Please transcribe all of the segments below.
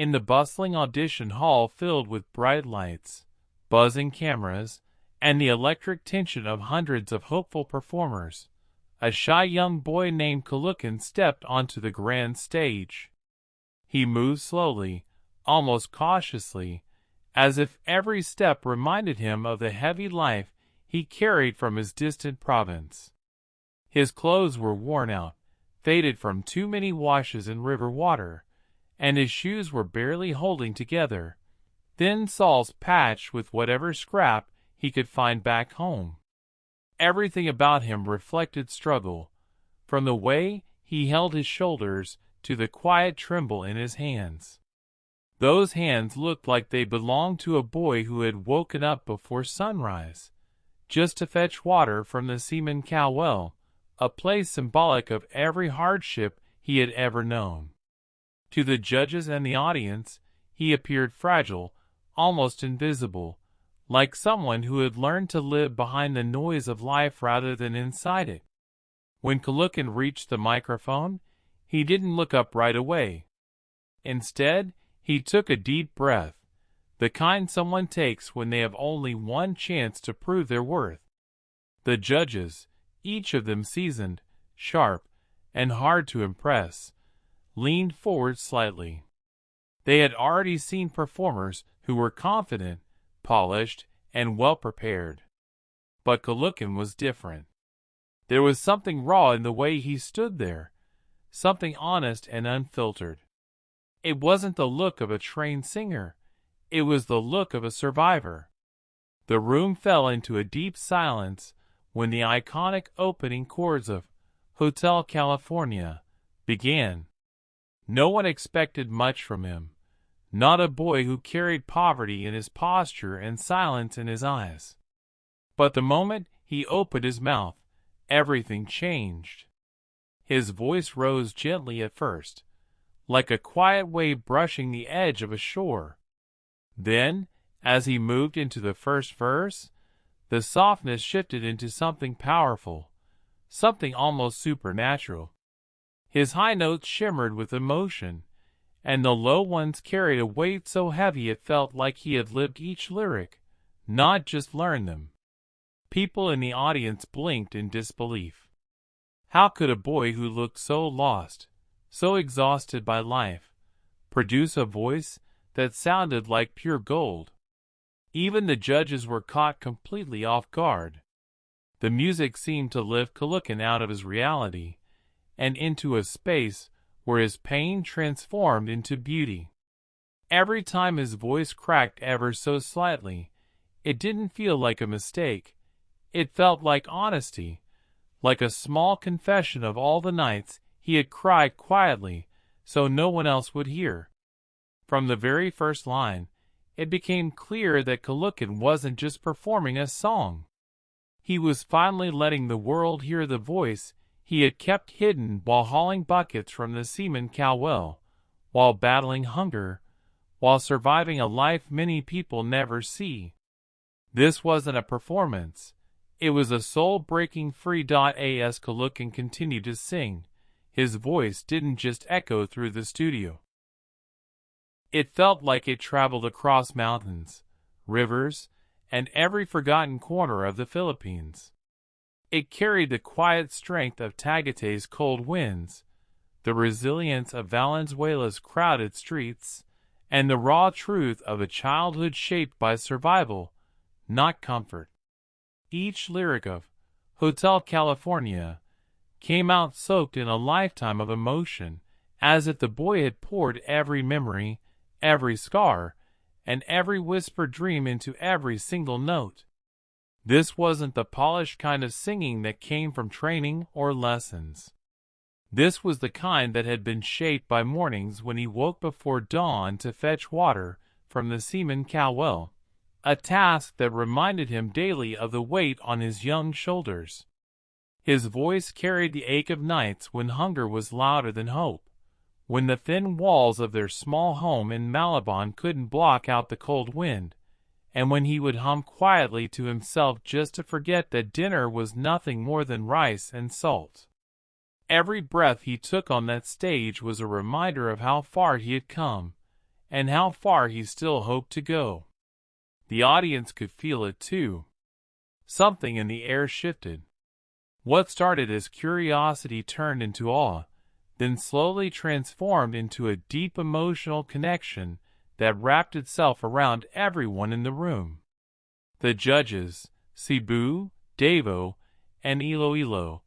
In the bustling audition hall filled with bright lights, buzzing cameras, and the electric tension of hundreds of hopeful performers, a shy young boy named Kulukan stepped onto the grand stage. He moved slowly, almost cautiously, as if every step reminded him of the heavy life he carried from his distant province. His clothes were worn out, faded from too many washes in river water, and his shoes were barely holding together, thin soles patched with whatever scrap he could find back home. Everything about him reflected struggle, from the way he held his shoulders to the quiet tremble in his hands. Those hands looked like they belonged to a boy who had woken up before sunrise, just to fetch water from the seaman cow well, a place symbolic of every hardship he had ever known. To the judges and the audience, he appeared fragile, almost invisible, like someone who had learned to live behind the noise of life rather than inside it. When Kulukan reached the microphone, he didn't look up right away. Instead, he took a deep breath, the kind someone takes when they have only one chance to prove their worth. The judges, each of them seasoned, sharp, and hard to impress, leaned forward slightly. They had already seen performers who were confident, polished, and well-prepared. But Kulukan was different. There was something raw in the way he stood there, something honest and unfiltered. It wasn't the look of a trained singer. It was the look of a survivor. The room fell into a deep silence when the iconic opening chords of Hotel California began. No one expected much from him, not a boy who carried poverty in his posture and silence in his eyes. But the moment he opened his mouth, everything changed. His voice rose gently at first, like a quiet wave brushing the edge of a shore. Then, as he moved into the first verse, the softness shifted into something powerful, something almost supernatural. His high notes shimmered with emotion, and the low ones carried a weight so heavy it felt like he had lived each lyric, not just learned them. People in the audience blinked in disbelief. How could a boy who looked so lost, so exhausted by life, produce a voice that sounded like pure gold? Even the judges were caught completely off guard. The music seemed to lift Kulukan out of his reality and into a space where his pain transformed into beauty. Every time his voice cracked ever so slightly, it didn't feel like a mistake. It felt like honesty, like a small confession of all the nights he had cried quietly so no one else would hear. From the very first line, it became clear that Kulukan wasn't just performing a song. He was finally letting the world hear the voice he had kept hidden while hauling buckets from the seaman cow well, while battling hunger, while surviving a life many people never see. This wasn't a performance. It was a soul-breaking free. As Kulukan continued to sing, his voice didn't just echo through the studio. It felt like it traveled across mountains, rivers, and every forgotten corner of the Philippines. It carried the quiet strength of Tagaytay's cold winds, the resilience of Valenzuela's crowded streets, and the raw truth of a childhood shaped by survival, not comfort. Each lyric of Hotel California came out soaked in a lifetime of emotion, as if the boy had poured every memory, every scar, and every whispered dream into every single note. This wasn't the polished kind of singing that came from training or lessons. This was the kind that had been shaped by mornings when he woke before dawn to fetch water from the seaman cow well, a task that reminded him daily of the weight on his young shoulders. His voice carried the ache of nights when hunger was louder than hope, when the thin walls of their small home in Malabon couldn't block out the cold wind, and when he would hum quietly to himself just to forget that dinner was nothing more than rice and salt. Every breath he took on that stage was a reminder of how far he had come, and how far he still hoped to go. The audience could feel it too. Something in the air shifted. What started as curiosity turned into awe, then slowly transformed into a deep emotional connection that wrapped itself around everyone in the room. The judges, Cebu, Davao, and Iloilo,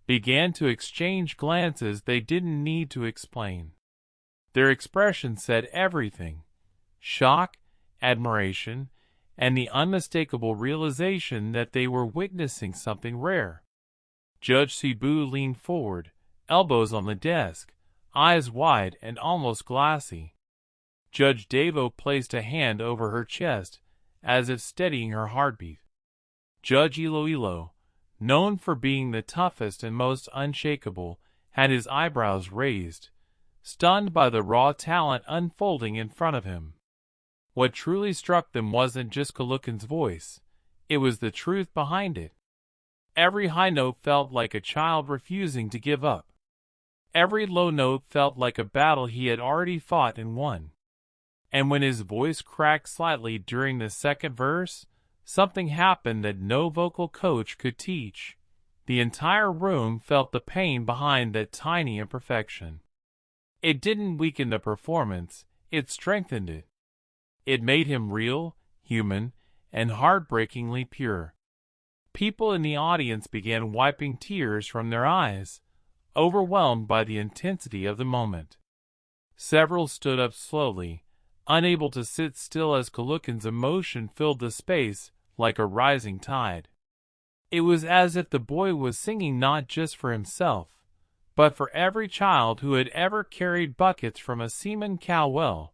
began to exchange glances they didn't need to explain. Their expression said everything: shock, admiration, and the unmistakable realization that they were witnessing something rare. Judge Cebu leaned forward, elbows on the desk, eyes wide and almost glassy. Judge Davao placed a hand over her chest, as if steadying her heartbeat. Judge Iloilo, known for being the toughest and most unshakable, had his eyebrows raised, stunned by the raw talent unfolding in front of him. What truly struck them wasn't just Caloocan's voice, it was the truth behind it. Every high note felt like a child refusing to give up. Every low note felt like a battle he had already fought and won. And when his voice cracked slightly during the second verse, something happened that no vocal coach could teach. The entire room felt the pain behind that tiny imperfection. It didn't weaken the performance, it strengthened it. It made him real, human, and heartbreakingly pure. People in the audience began wiping tears from their eyes, overwhelmed by the intensity of the moment. Several stood up slowly, unable to sit still as Caloocan's emotion filled the space like a rising tide. It was as if the boy was singing not just for himself, but for every child who had ever carried buckets from a seaman cow well,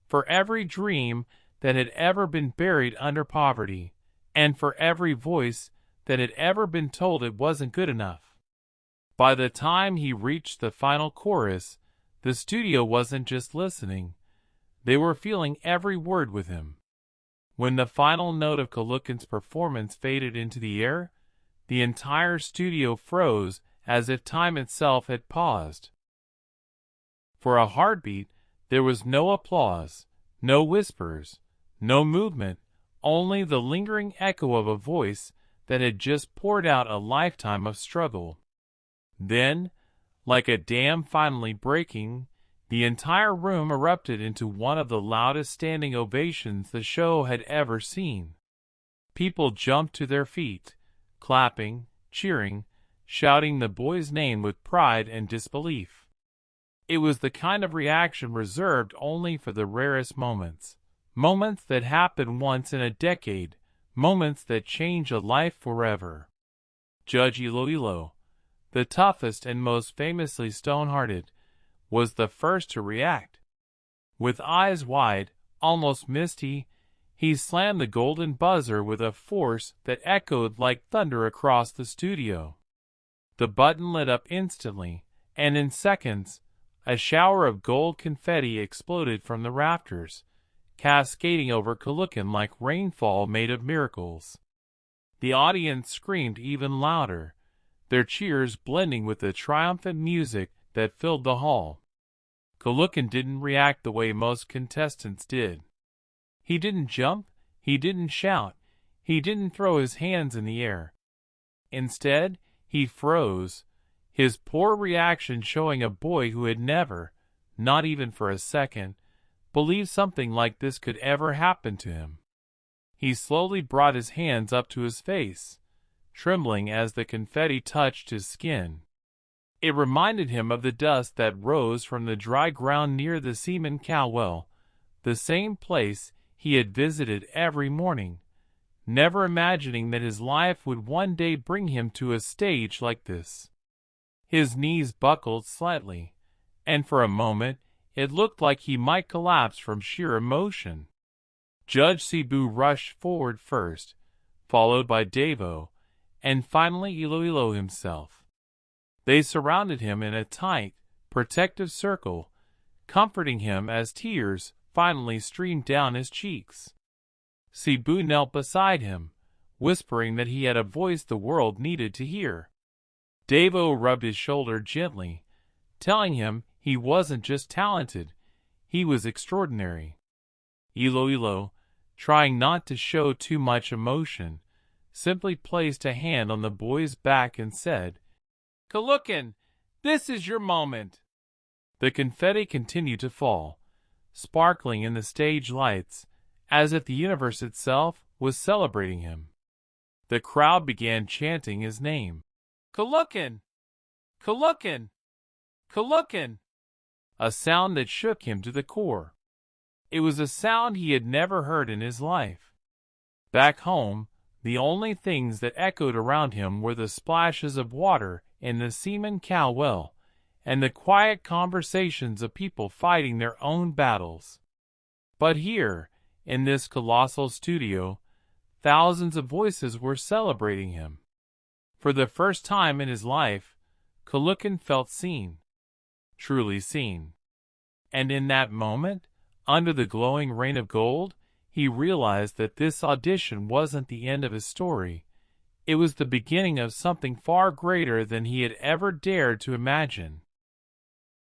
for every dream that had ever been buried under poverty, and for every voice that had ever been told it wasn't good enough. By the time he reached the final chorus, the studio wasn't just listening, they were feeling every word with him. When the final note of Caloocan's performance faded into the air, the entire studio froze as if time itself had paused. For a heartbeat, there was no applause, no whispers, no movement, only the lingering echo of a voice that had just poured out a lifetime of struggle. Then, like a dam finally breaking, the entire room erupted into one of the loudest standing ovations the show had ever seen. People jumped to their feet, clapping, cheering, shouting the boy's name with pride and disbelief. It was the kind of reaction reserved only for the rarest moments, moments that happen once in a decade, moments that change a life forever. Judge Iloilo, the toughest and most famously stone-hearted, was the first to react. With eyes wide, almost misty, he slammed the golden buzzer with a force that echoed like thunder across the studio. The button lit up instantly, and in seconds, a shower of gold confetti exploded from the rafters, cascading over Caloocan like rainfall made of miracles. The audience screamed even louder, their cheers blending with the triumphant music that filled the hall. Caloocan didn't react the way most contestants did. He didn't jump, he didn't shout, he didn't throw his hands in the air. Instead, he froze, his poor reaction showing a boy who had never, not even for a second, believed something like this could ever happen to him. He slowly brought his hands up to his face, trembling as the confetti touched his skin. It reminded him of the dust that rose from the dry ground near the seaman cow well, the same place he had visited every morning, never imagining that his life would one day bring him to a stage like this. His knees buckled slightly, and for a moment it looked like he might collapse from sheer emotion. Judge Cebu rushed forward first, followed by Davao, and finally Iloilo himself. They surrounded him in a tight, protective circle, comforting him as tears finally streamed down his cheeks. Cebu knelt beside him, whispering that he had a voice the world needed to hear. Davao rubbed his shoulder gently, telling him he wasn't just talented, He was extraordinary. Iloilo, trying not to show too much emotion, simply placed a hand on the boy's back and said, "Kalukin, this is your moment." The confetti continued to fall, sparkling in the stage lights, as if the universe itself was celebrating him. The crowd began chanting his name. "Kalukin! Kalukin! Kalukin!" A sound that shook him to the core. It was a sound he had never heard in his life. Back home, the only things that echoed around him were the splashes of water in the Seaman cow well, and the quiet conversations of people fighting their own battles. But here, in this colossal studio, thousands of voices were celebrating him. For the first time in his life, Kalukin felt seen. Truly seen. And in that moment, under the glowing rain of gold, he realized that this audition wasn't the end of his story. It was the beginning of something far greater than he had ever dared to imagine.